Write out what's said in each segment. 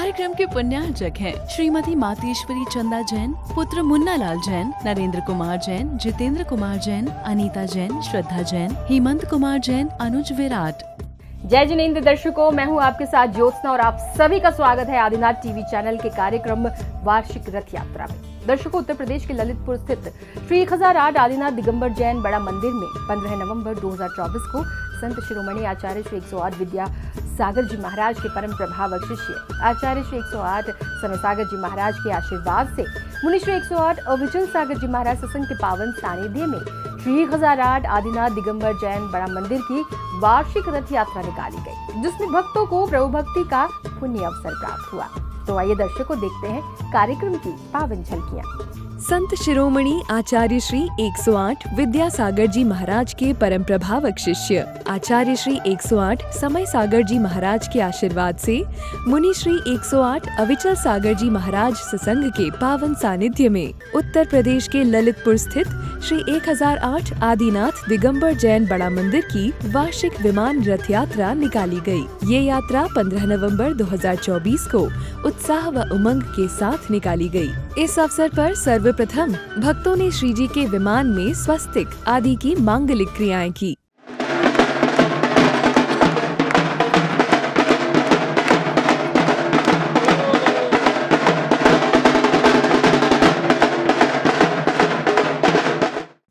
कार्यक्रम के पुण्यार्चक हैं श्रीमती मातेश्वरी चंदा जैन, पुत्र मुन्ना लाल जैन, नरेंद्र कुमार जैन, जितेंद्र कुमार जैन, अनीता जैन, श्रद्धा जैन, हेमंत कुमार जैन, अनुज विराट। जय जिनेंद्र दर्शकों, मैं हूं आपके साथ ज्योत्सना और आप सभी का स्वागत है आदिनाथ टीवी चैनल के कार्यक्रम वार्षिक रथ यात्रा में। दर्शकों, उत्तर प्रदेश के ललितपुर स्थित श्री 1008 आदिनाथ दिगंबर जैन बड़ा मंदिर में 15 नवंबर 2024 को संत शिरोमणि आचार्य श्री 108 विद्या सागर जी महाराज के परम प्रभावक शिष्य आचार्य श्री 108 समय सागर जी महाराज के आशीर्वाद से मुनि श्री 108 अविचल सागर जी महाराज सत्संग के पावन सानिध्य में श्री 1008 आदिनाथ दिगंबर जैन बड़ा मंदिर की वार्षिक रथ यात्रा निकाली गई, जिसमें भक्तों को प्रभु भक्ति का पुण्य अवसर प्राप्त हुआ। तो आइए दर्शकों देखते हैं कार्यक्रम की पावन झलकियां। संत शिरोमणि आचार्य श्री 108 विद्या सागर जी महाराज के परम प्रभावक शिष्य आचार्य श्री 108 समय सागर जी महाराज के आशीर्वाद से मुनि श्री 108 अविचल सागर जी महाराज सत्संग के पावन सानिध्य में उत्तर प्रदेश के ललितपुर स्थित श्री 1008 आदिनाथ दिगंबर जैन बड़ा मंदिर की वार्षिक विमान रथ यात्रा निकाली गई। ये यात्रा 15 नवंबर 2024 को उत्साह व उमंग के साथ निकाली गई। इस अवसर पर सर्वप्रथम भक्तों ने श्री जी के विमान में स्वस्तिक आदि की मांगलिक क्रियाएं की।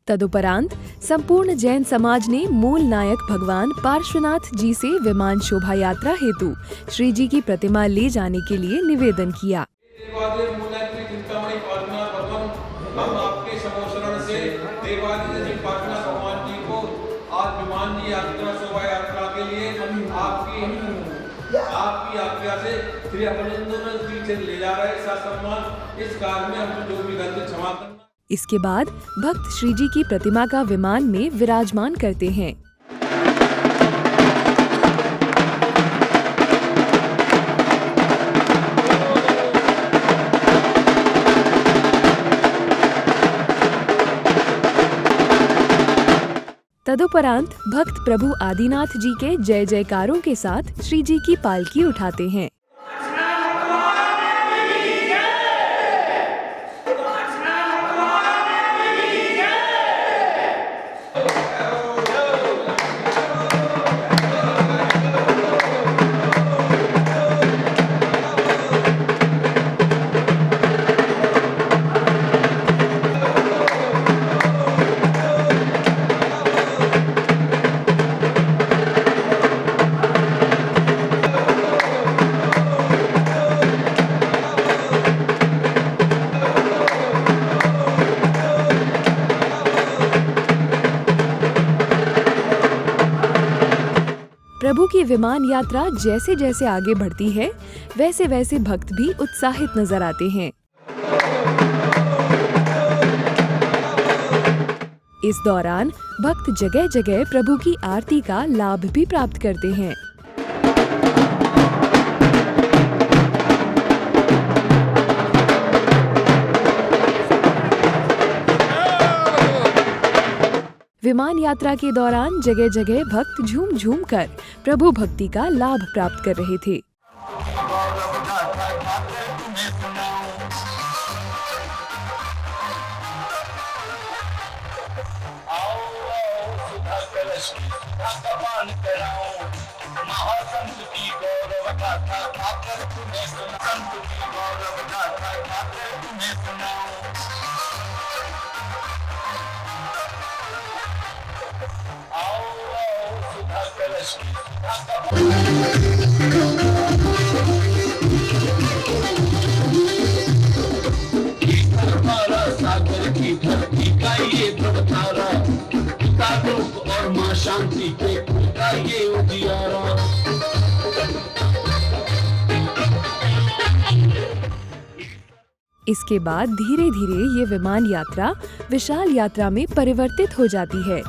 तदुपरांत संपूर्ण जैन समाज ने मूल नायक भगवान पार्श्वनाथ जी से विमान शोभा यात्रा हेतु श्री जी की प्रतिमा ले जाने के लिए निवेदन किया। हम आपके समोशरण से देवादिदेव पार्श्वनाथ भगवान जी को आज विमान यात्रा शोभा यात्रा के लिए आपकी आज्ञा से श्री अभिनंदन से ले जा रहे सम्मान। इस कार्य में हम जो भी गलती क्षमा करना। इसके बाद भक्त श्री जी की प्रतिमा का विमान में विराजमान करते हैं। तदुपरांत भक्त प्रभु आदिनाथ जी के जय जयकारों के साथ श्री जी की पालकी उठाते हैं। प्रभु की विमान यात्रा जैसे जैसे आगे बढ़ती है, वैसे वैसे भक्त भी उत्साहित नजर आते हैं। इस दौरान भक्त जगह जगह प्रभु की आरती का लाभ भी प्राप्त करते हैं। विमान यात्रा के दौरान जगह जगह भक्त झूम झूम कर प्रभु भक्ति का लाभ प्राप्त कर रहे थे। सागर की धरती का ये प्रवतारा, और माँ शांति के का ये उजियारा। इसके बाद धीरे धीरे ये विमान यात्रा विशाल यात्रा में परिवर्तित हो जाती है।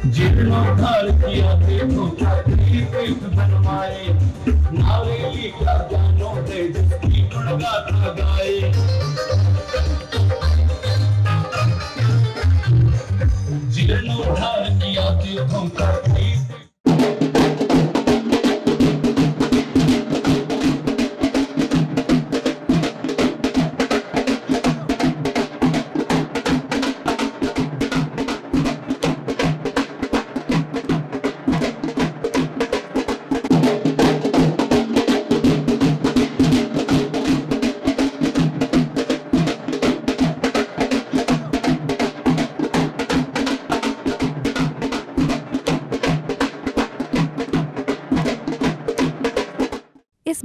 जीर्णोद्धार किया देखो तीर्थ बनवाए, नावेली का जानो दे जिसकी गुणगाथा गाए। जीर्णोद्धार किया तीर्थों का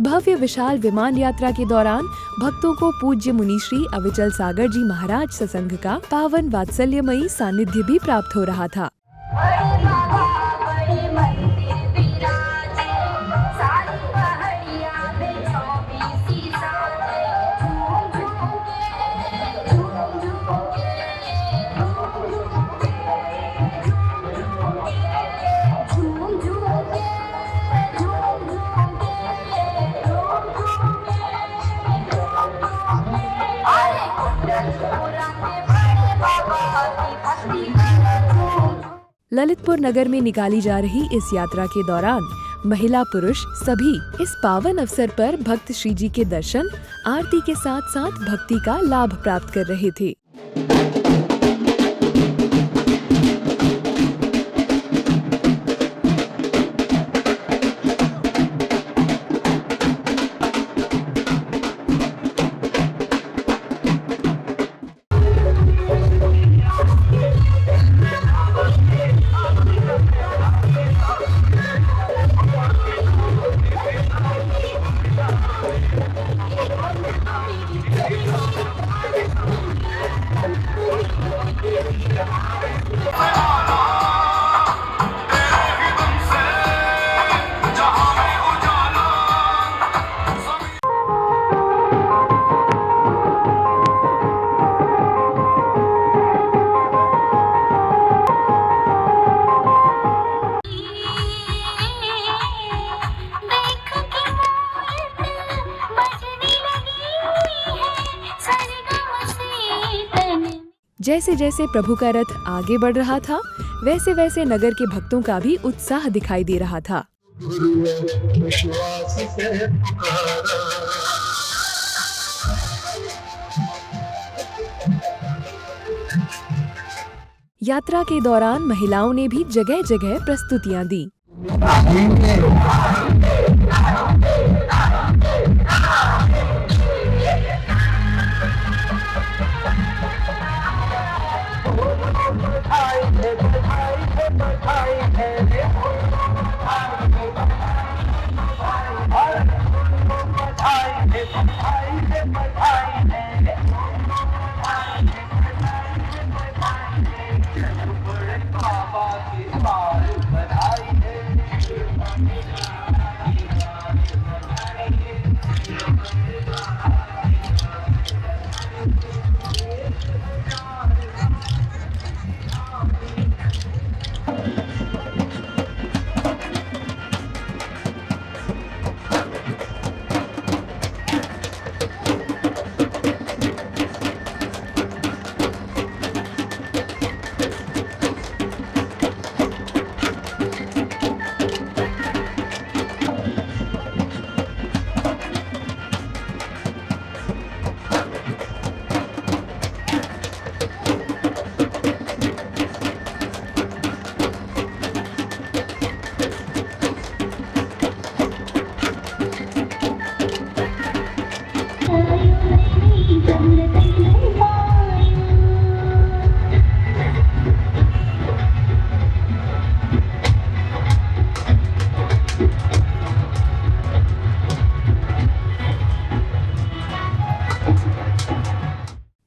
भव्य विशाल विमान यात्रा के दौरान भक्तों को पूज्य मुनि श्री अविचल सागर जी महाराज सत्संग का पावन वात्सल्यमयी सानिध्य भी प्राप्त हो रहा था। ललितपुर नगर में निकाली जा रही इस यात्रा के दौरान महिला पुरुष सभी इस पावन अवसर पर भक्त श्री जी के दर्शन आरती के साथ साथ भक्ति का लाभ प्राप्त कर रहे थे। जैसे जैसे प्रभु का रथ आगे बढ़ रहा था वैसे वैसे नगर के भक्तों का भी उत्साह दिखाई दे रहा था। विश्वास से पुकारा, यात्रा के दौरान महिलाओं ने भी जगह जगह प्रस्तुतियां दी।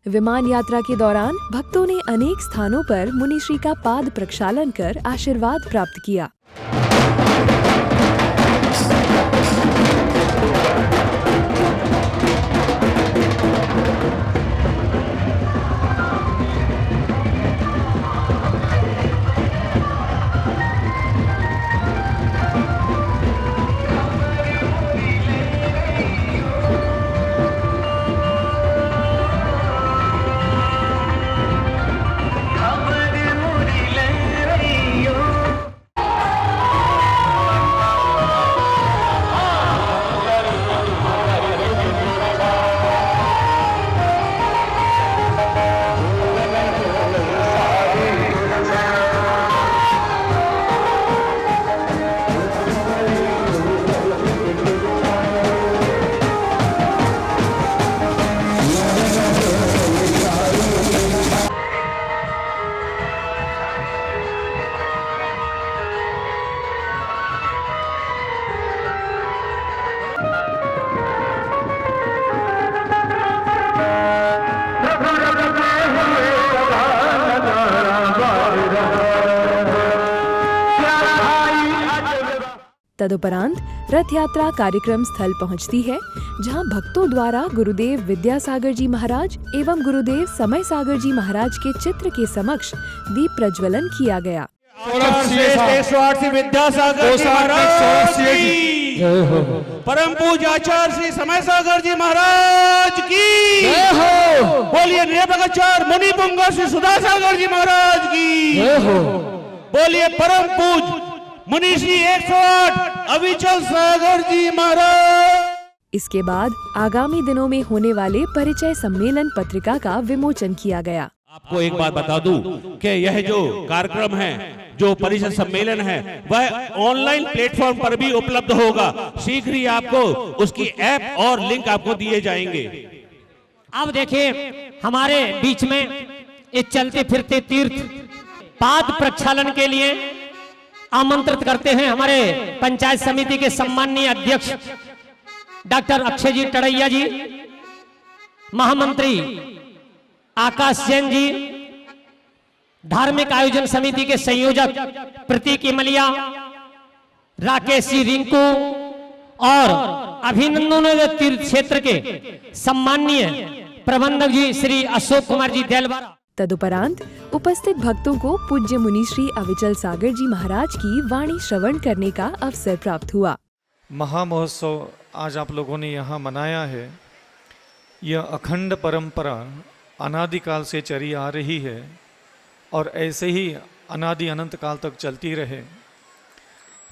विमान यात्रा के दौरान भक्तों ने अनेक स्थानों पर मुनि श्री का पाद प्रक्षालन कर आशीर्वाद प्राप्त किया। तदुपरांत रथ यात्रा कार्यक्रम स्थल पहुंचती है, जहां भक्तों द्वारा गुरुदेव विद्यासागर जी महाराज एवं गुरुदेव समय सागर जी महाराज के चित्र के समक्ष दीप प्रज्वलन किया गया। श्री विद्यासागर जी महाराज की, परम पूज्य आचार्य श्री समय सागर जी महाराज की, बोलिए नृपगाचार्य मुनि पुंगा श्री सुधा सागर जी महाराज की, बोलिए परम पूज्य मुनि श्री 108 अविचल सागर जी महाराज। इसके बाद आगामी दिनों में होने वाले परिचय सम्मेलन पत्रिका का विमोचन किया गया। आपको एक बात बता दूं कि यह जो कार्यक्रम है, जो परिषद सम्मेलन है, वह ऑनलाइन प्लेटफॉर्म पर भी उपलब्ध होगा। शीघ्र ही आपको उसकी ऐप और लिंक आपको दिए जाएंगे। अब देखिए, हमारे बीच में इस चलते फिरते तीर्थ पाद प्रक्षालन के लिए आमंत्रित करते हैं हमारे पंचायत समिति के सम्माननीय अध्यक्ष डॉक्टर अक्षय जी टड़ैया जी, महामंत्री आकाश जैन जी, धार्मिक आयोजन समिति के संयोजक प्रतीक इमलिया, राकेश जी रिंकू और अभिनंदन तीर्थ क्षेत्र के सम्माननीय प्रबंधक जी श्री अशोक कुमार जी देलवारा। तदुपरांत उपस्थित भक्तों को पूज्य मुनि श्री अविचल सागर जी महाराज की वाणी श्रवण करने का अवसर प्राप्त हुआ। महामहोत्सव आज आप लोगों ने यहाँ मनाया है। यह अखंड परंपरा अनादिकाल से चली आ रही है और ऐसे ही अनादि अनंत काल तक चलती रहे।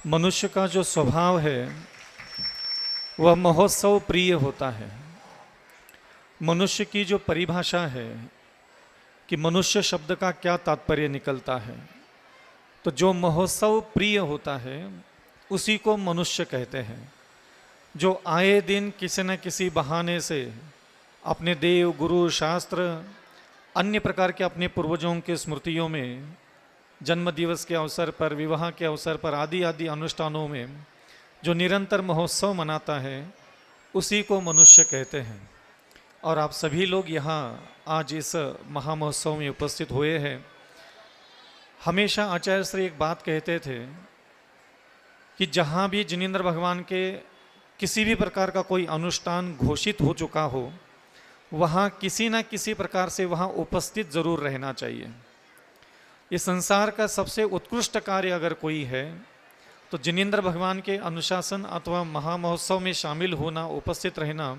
मनुष्य का जो स्वभाव है वह महोत्सव प्रिय होता है। मनुष्य की जो परिभाषा है कि मनुष्य शब्द का क्या तात्पर्य निकलता है, तो जो महोत्सव प्रिय होता है उसी को मनुष्य कहते हैं। जो आए दिन किसी न किसी बहाने से अपने देव गुरु शास्त्र अन्य प्रकार के अपने पूर्वजों के स्मृतियों में, जन्म दिवस के अवसर पर, विवाह के अवसर पर आदि आदि अनुष्ठानों में जो निरंतर महोत्सव मनाता है उसी को मनुष्य कहते हैं। और आप सभी लोग यहाँ आज इस महामहोत्सव में उपस्थित हुए हैं। हमेशा आचार्य श्री एक बात कहते थे कि जहाँ भी जिनेंद्र भगवान के किसी भी प्रकार का कोई अनुष्ठान घोषित हो चुका हो, वहाँ किसी न किसी प्रकार से वहाँ उपस्थित जरूर रहना चाहिए। इस संसार का सबसे उत्कृष्ट कार्य अगर कोई है तो जिनेंद्र भगवान के अनुशासन अथवा महामहोत्सव में शामिल होना, उपस्थित रहना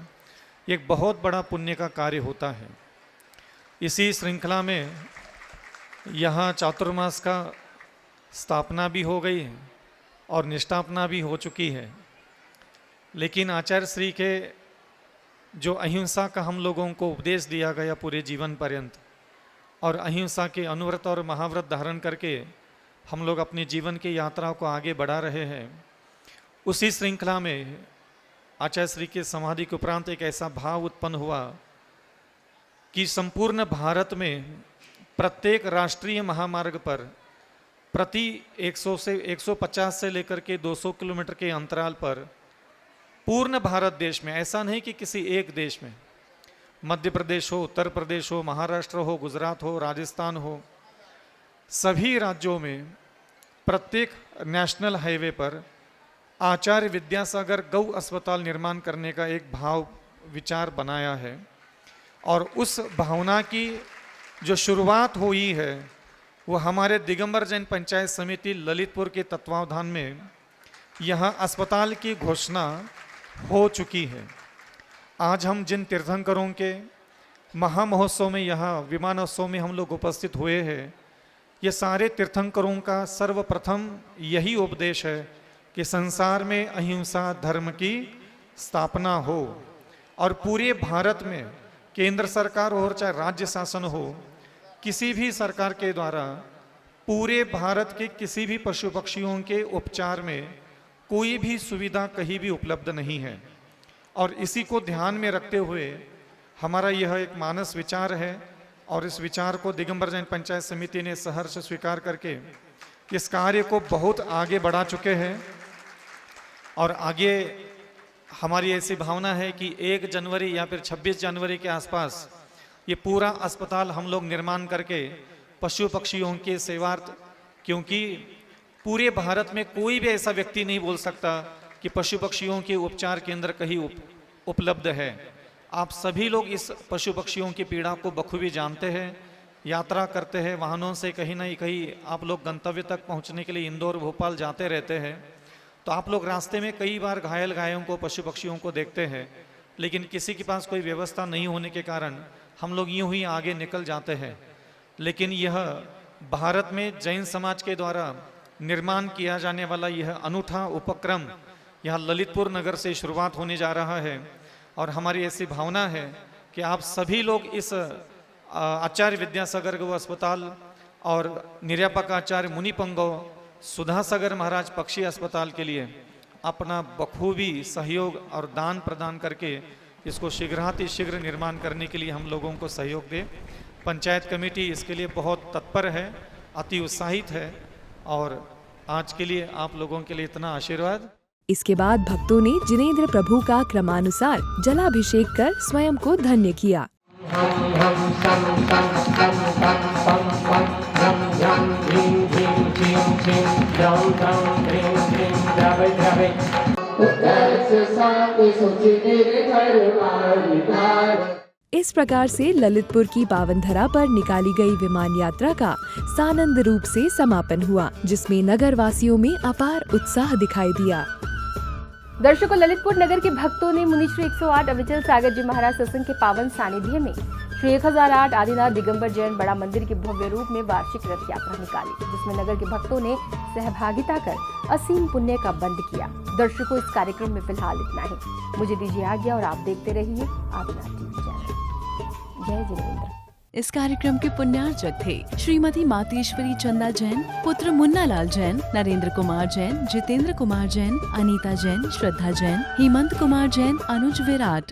एक बहुत बड़ा पुण्य का कार्य होता है। इसी श्रृंखला में यहाँ चातुर्मास का स्थापना भी हो गई है और निष्ठापना भी हो चुकी है। लेकिन आचार्य श्री के जो अहिंसा का हम लोगों को उपदेश दिया गया पूरे जीवन पर्यंत, और अहिंसा के अनुव्रत और महाव्रत धारण करके हम लोग अपने जीवन की यात्रा को आगे बढ़ा रहे हैं, उसी श्रृंखला में आचार्य श्री के समाधि के उपरांत एक ऐसा भाव उत्पन्न हुआ कि संपूर्ण भारत में प्रत्येक राष्ट्रीय महामार्ग पर प्रति 100 से 150 से लेकर के 200 किलोमीटर के अंतराल पर पूर्ण भारत देश में, ऐसा नहीं कि किसी एक देश में, मध्य प्रदेश हो, उत्तर प्रदेश हो, महाराष्ट्र हो, गुजरात हो, राजस्थान हो, सभी राज्यों में प्रत्येक नेशनल हाईवे पर आचार्य विद्यासागर गौ अस्पताल निर्माण करने का एक भाव विचार बनाया है। और उस भावना की जो शुरुआत हुई है वो हमारे दिगंबर जैन पंचायत समिति ललितपुर के तत्वावधान में यहाँ अस्पताल की घोषणा हो चुकी है। आज हम जिन तीर्थंकरों के महामहोत्सव में, यहाँ विमानोत्सव में हम लोग उपस्थित हुए हैं, ये सारे तीर्थंकरों का सर्वप्रथम यही उपदेश है कि संसार में अहिंसा धर्म की स्थापना हो और पूरे भारत में केंद्र सरकार हो और चाहे राज्य शासन हो, किसी भी सरकार के द्वारा पूरे भारत के किसी भी पशु पक्षियों के उपचार में कोई भी सुविधा कहीं भी उपलब्ध नहीं है। और इसी को ध्यान में रखते हुए हमारा यह एक मानस विचार है और इस विचार को दिगंबर जैन पंचायत समिति ने सहर्ष स्वीकार करके इस कार्य को बहुत आगे बढ़ा चुके हैं। और आगे हमारी ऐसी भावना है कि 1 जनवरी या फिर 26 जनवरी के आसपास ये पूरा अस्पताल हम लोग निर्माण करके पशु पक्षियों के सेवार्थ, क्योंकि पूरे भारत में कोई भी ऐसा व्यक्ति नहीं बोल सकता कि पशु पक्षियों के उपचार केंद्र कहीं उपलब्ध है। आप सभी लोग इस पशु पक्षियों की पीड़ा को बखूबी जानते हैं, यात्रा करते हैं वाहनों से, कहीं ना कहीं आप लोग गंतव्य तक पहुंचने के लिए इंदौर भोपाल जाते रहते हैं। तो आप लोग रास्ते में कई बार घायल गायों को, पशु पक्षियों को देखते हैं, लेकिन किसी के पास कोई व्यवस्था नहीं होने के कारण हम लोग यूं ही आगे निकल जाते हैं। लेकिन यह भारत में जैन समाज के द्वारा निर्माण किया जाने वाला यह अनूठा उपक्रम यहाँ ललितपुर नगर से शुरुआत होने जा रहा है और हमारी ऐसी भावना है कि आप सभी लोग इस आचार्य विद्यासागर गौ अस्पताल और निर्यापक आचार्य मुनि पंगो सुधासागर महाराज पक्षी अस्पताल के लिए अपना बखूबी सहयोग और दान प्रदान करके इसको शीघ्रातिशीघ्र निर्माण करने के लिए हम लोगों को सहयोग दे। पंचायत कमेटी इसके लिए बहुत तत्पर है, अति उत्साहित है और आज के लिए आप लोगों के लिए इतना आशीर्वाद। इसके बाद भक्तों ने जिनेंद्र प्रभु का क्रमानुसार जलाभिषेक कर स्वयं को धन्य किया। इस प्रकार से ललितपुर की पावनधरा पर निकाली गई विमान यात्रा का सानंद रूप से समापन हुआ, जिसमें नगर वासियों में अपार उत्साह दिखाई दिया। दर्शकों, ललितपुर नगर के भक्तों ने मुनि श्री 108 अविचल सागर जी महाराज सत्संग के पावन सानिध्य में श्री 1008 आदिनाथ दिगंबर जैन बड़ा मंदिर के भव्य रूप में वार्षिक रथ यात्रा निकाली, जिसमें नगर के भक्तों ने सहभागिता कर असीम पुण्य का बंद किया। दर्शकों, इस कार्यक्रम में फिलहाल इतना ही। मुझे दीजिए आज्ञा और आप देखते रहिए आदिनाथ टीवी चैनल। जय जिनेंद्र। इस कार्यक्रम के पुण्यार्चक थे श्रीमती मातेश्वरी चंदा जैन, पुत्र मुन्नालाल जैन, नरेंद्र कुमार जैन, जितेंद्र कुमार जैन, अनीता जैन, श्रद्धा जैन, हेमंत कुमार जैन, अनुज विराट।